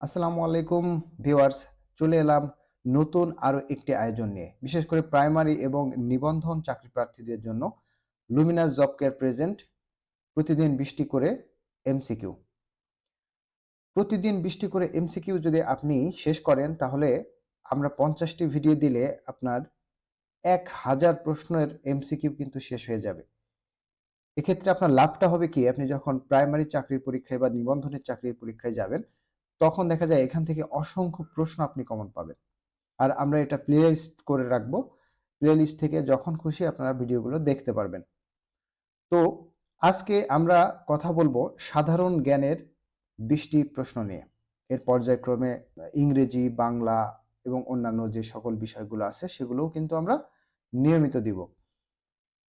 আসসালামু আলাইকুম ভিউয়ার্স, চলে এলাম নতুন আরো একটি আয়োজন নিয়ে। বিশেষ করে প্রাইমারি এবং নিবন্ধন চাকরি প্রার্থীদের জন্য লুমিনাস জব কেয়ার প্রেজেন্ট প্রতিদিন 20টি করে এমসিকিউ। প্রতিদিন 20টি করে এমসিকিউ যদি আপনি শেষ করেন তাহলে আমরা 50টি ভিডিও দিলে আপনার 1000 প্রশ্নের এমসিকিউ কিন্তু শেষ হয়ে যাবে। এক্ষেত্রে আপনার লাভটা হবে কি, আপনি যখন প্রাইমারি চাকরির পরীক্ষায় বা নিবন্ধনের চাকরির পরীক্ষায় যাবেন তখন দেখা যায় এখান থেকে অসংখ্য প্রশ্ন আপনি কমন পাবেন। আর আমরা এটা প্লে লিস্ট করে রাখবো। প্লে লিস্ট থেকে যখন খুশি আপনারা ভিডিওগুলো দেখতে পারবেন। তো আজকে আমরা কথা বলবো সাধারণ জ্ঞানের 20টি প্রশ্ন নিয়ে। এর পর্যায়ক্রমে ইংরেজি, বাংলা এবং অন্যান্য যে সকল বিষয়গুলো আছে সেগুলোও কিন্তু আমরা নিয়মিত দিব।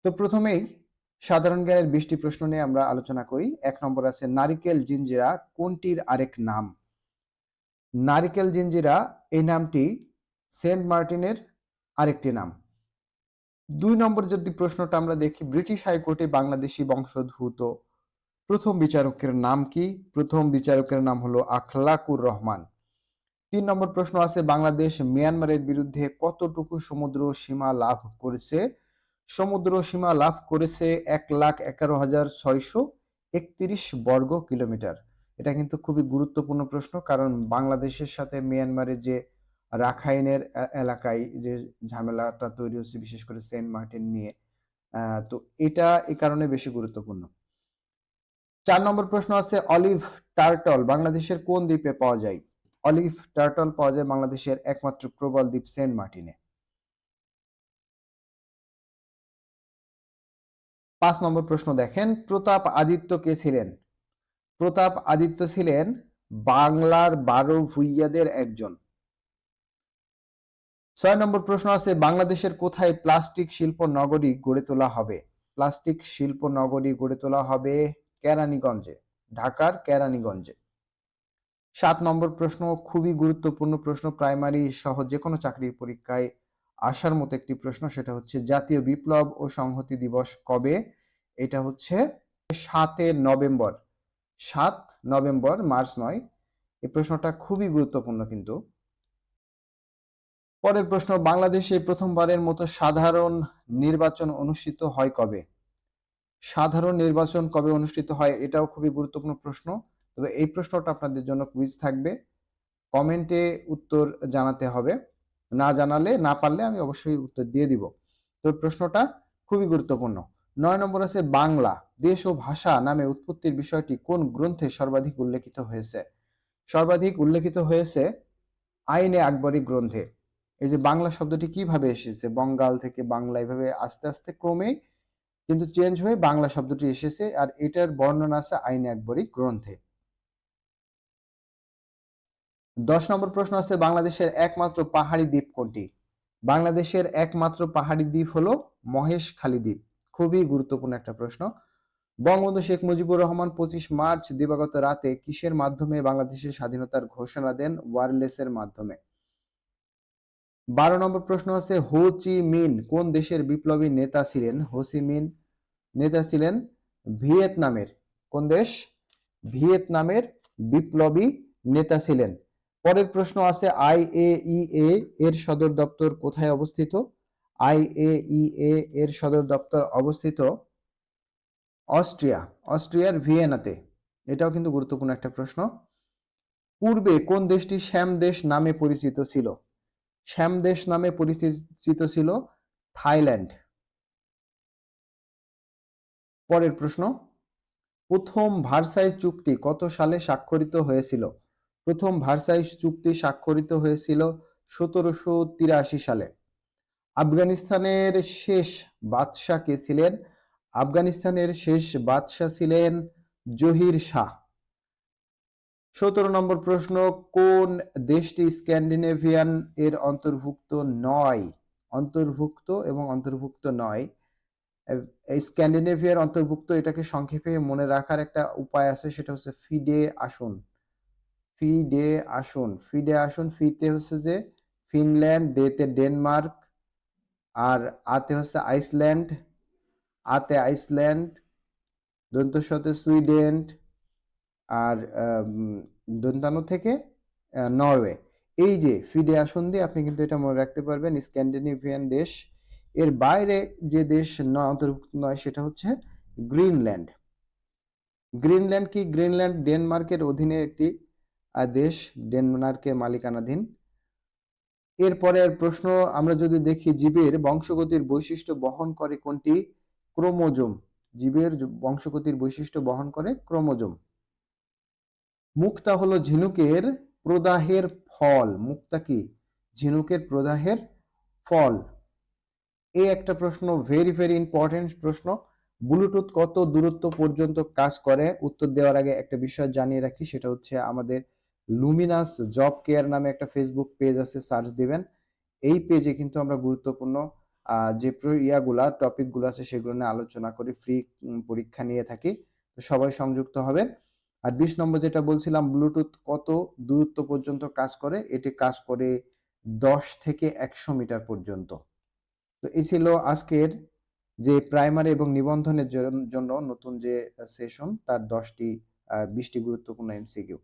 তো প্রথমেই সাধারণ জ্ঞানের 20টি প্রশ্ন নিয়ে আমরা আলোচনা করি। 1 নম্বর আছে, নারিকেল জিঞ্জিরা কোনটির আরেক নাম? নারিকেল জিঞ্জিরা এই নামটি সেন্ট মার্টিনের আরেকটি নাম। 2 নম্বর যদি প্রশ্নটা আমরা দেখি, ব্রিটিশ হাইকোর্টে বাংলাদেশি বংশোদ্ভূত প্রথম বিচারকের নাম কি? প্রথম বিচারকের নাম হলো আখলাকুর রহমান। 3 নম্বর প্রশ্ন আছে, বাংলাদেশ মিয়ানমারের বিরুদ্ধে কতটুকু সমুদ্র সীমা লাভ করেছে? সমুদ্র সীমা লাভ করেছে 1,11,631 বর্গ কিলোমিটার। এটা কিন্তু খুবই গুরুত্বপূর্ণ প্রশ্ন, কারণ বাংলাদেশের সাথে মিয়ানমারের যে রাখাইনের এলাকায় যে ঝামেলাটা তৈরি হচ্ছে বিশেষ করে সেন্ট মার্টিন নিয়ে, তো এটা এই কারণে বেশি গুরুত্বপূর্ণ। 4 নম্বর প্রশ্ন আছে, অলিভ টার্টল বাংলাদেশের কোন দ্বীপে পাওয়া যায়? অলিভ টার্টল পাওয়া যায় বাংলাদেশের একমাত্র প্রবাল দ্বীপ সেন্ট মার্টিনে। 5 নম্বর প্রশ্ন দেখেন, প্রতাপ আদিত্য কে ছিলেন? প্রতাপ আদিত্য ছিলেন বাংলার 12 ভূইয়াদের একজন। 6 নম্বর প্রশ্ন আছে, বাংলাদেশের কোথায় প্লাস্টিক শিল্প নগরী গড়ে তোলা হবে? প্লাস্টিক শিল্প নগরী গড়ে তোলা হবে কেরানীগঞ্জে, ঢাকার কেরানীগঞ্জে। 7 নম্বর প্রশ্ন খুবই গুরুত্বপূর্ণ প্রশ্ন, প্রাইমারি সহ যে কোনো চাকরির পরীক্ষায় আসার মতো একটি প্রশ্ন, সেটা হচ্ছে জাতীয় বিপ্লব ও সংহতি দিবস কবে? এটা হচ্ছে 7 নভেম্বর। 7 নভেম্বর, মার্চ নয়। এই প্রশ্নটা খুবই গুরুত্বপূর্ণ কিন্তু। পরের প্রশ্ন, বাংলাদেশে প্রথমবারের মতো সাধারণ নির্বাচন অনুষ্ঠিত হয় কবে? সাধারণ নির্বাচন কবে অনুষ্ঠিত হয়, এটাও খুবই গুরুত্বপূর্ণ প্রশ্ন। তবে এই প্রশ্নটা আপনাদের জন্য কুইজ থাকবে, কমেন্টে উত্তর জানাতে হবে। না জানালে, না পারলে আমি অবশ্যই উত্তর দিয়ে দিব। তো প্রশ্নটা খুবই গুরুত্বপূর্ণ। 9 নম্বর আছে, বাংলা দেশ ও ভাষা নামে উৎপত্তির বিষয়টি কোন গ্রন্থে সর্বাধিক উল্লেখিত হয়েছে? সর্বাধিক উল্লেখিত হয়েছে আইনে আকবরী গ্রন্থে। এই যে বাংলা শব্দটি কিভাবে এসেছে, বঙ্গাল থেকে বাংলা, এভাবে আস্তে আস্তে ক্রমে কিন্তু চেঞ্জ হয়ে বাংলা শব্দটি এসেছে, আর এটার বর্ণনা আছে আইনে আকবরী গ্রন্থে। 10 নম্বর প্রশ্ন আছে, বাংলাদেশের একমাত্র পাহাড়ি দ্বীপ কোনটি? বাংলাদেশের একমাত্র পাহাড়ি দ্বীপ হলো মহেশখালী দ্বীপ। খুবই গুরুত্বপূর্ণ একটা প্রশ্ন। বঙ্গবন্ধু শেখ মুজিবুর রহমান 25 মার্চ দিবাগত রাতে কিসের মাধ্যমে বাংলাদেশের স্বাধীনতার ঘোষণা দেন? ওয়্যারলেসের মাধ্যমে। 12 নম্বর প্রশ্ন আছে, হো চি মিন কোন দেশের বিপ্লবী নেতা ছিলেন? হো চি মিন নেতা ছিলেন ভিয়েতনামের। কোন দেশ? ভিয়েতনামের বিপ্লবী নেতা ছিলেন। পরের প্রশ্ন আছে, আইএইএ এর সদর দপ্তর কোথায় অবস্থিত? আইএইএ এর সদর দপ্তর অবস্থিত অস্ট্রিয়া, অস্ট্রিয়ার ভিয়েনাতে। এটাও কিন্তু গুরুত্বপূর্ণ একটা প্রশ্ন। পূর্বে কোন দেশটি শ্যাম দেশ নামে পরিচিত ছিল? শ্যাম দেশ নামে পরিচিত ছিল থাইল্যান্ড। পরের প্রশ্ন, প্রথম ভার্সাই চুক্তি কত সালে স্বাক্ষরিত হয়েছিল? প্রথম ভার্সাই চুক্তি স্বাক্ষরিত হয়েছিল 1783 সালে। আফগানিস্তানের শেষ বাদশাহ কে ছিলেন? আফগানিস্তানের শেষ বাদশাহ ছিলেন জহির শাহ। 17 নম্বর প্রশ্ন, কোন দেশটি স্ক্যান্ডিনেভিয়ান এর অন্তর্ভুক্ত নয়? অন্তর্ভুক্ত এবং অন্তর্ভুক্ত নয়, এই স্ক্যান্ডিনেভিয়ার অন্তর্ভুক্ত, এটাকে সংক্ষেপে মনে রাখার একটা উপায় আছে, সেটা হচ্ছে ফিডে আসুন। ফিডে আসুন, ফিডে আসুন। ফিতে হচ্ছে যে ফিনল্যান্ড, ডেতে ডেনমার্ক, আর আতে হচ্ছে আইসল্যান্ড, আতে আইসল্যান্ড, দন্তস্বতে সুইডেন, আর দন্তানো থেকে নরওয়ে। এই যে ফিডে আসন দিয়ে আপনি কিন্তু এটা মনে রাখতে পারবেন, স্ক্যান্ডিনেভিয়ান দেশ। এর বাইরে যে দেশ অন্তর্ভুক্ত নয় সেটা হচ্ছে গ্রিনল্যান্ড। গ্রিনল্যান্ড কি? গ্রিনল্যান্ড ডেনমার্কের অধীনে একটি দেশ, ডেনমার্কের মালিকানাধীন। এরপরের প্রশ্ন আমরা যদি দেখি, জীবের বংশগতির বৈশিষ্ট্য বহন করে কোনটি? ক্রোমোজোম। জীবের বংশগতির বৈশিষ্ট্য বহন করে ক্রোমোজোম। মুক্তা হলো ঝিনুকের প্রদাহের ফল। মুক্তা কি? ঝিনুকের প্রদাহের ফল। এই একটা প্রশ্ন, ভেরি ভেরি ইম্পর্টেন্ট প্রশ্ন। ব্লুটুথ কত দূরত্ব পর্যন্ত কাজ করে? উত্তর দেওয়ার আগে একটা বিষয় জানিয়ে রাখি, সেটা হচ্ছে আমাদের লুমিনাস জব কেয়ার নামে একটা ফেসবুক পেজ আছে, সার্চ দিবেন। এই পেজে কিন্তু আমরা গুরুত্বপূর্ণ যে টপিকগুলো আছে সেগুলো নিয়ে আলোচনা করি, ফ্রি পরীক্ষা নিয়ে থাকি। তো সবাই সংযুক্ত হবেন। আর 20 নম্বর যেটা বলছিলাম, ব্লুটুথ কত দূরত্ব পর্যন্ত কাজ করে? এটি কাজ করে 10 থেকে 100 মিটার পর্যন্ত। তো এই ছিল আজকের যে প্রাইমারি এবং নিবন্ধনের জন্য নতুন যে সেশন, তার 20টি গুরুত্বপূর্ণ এমসিকিউ।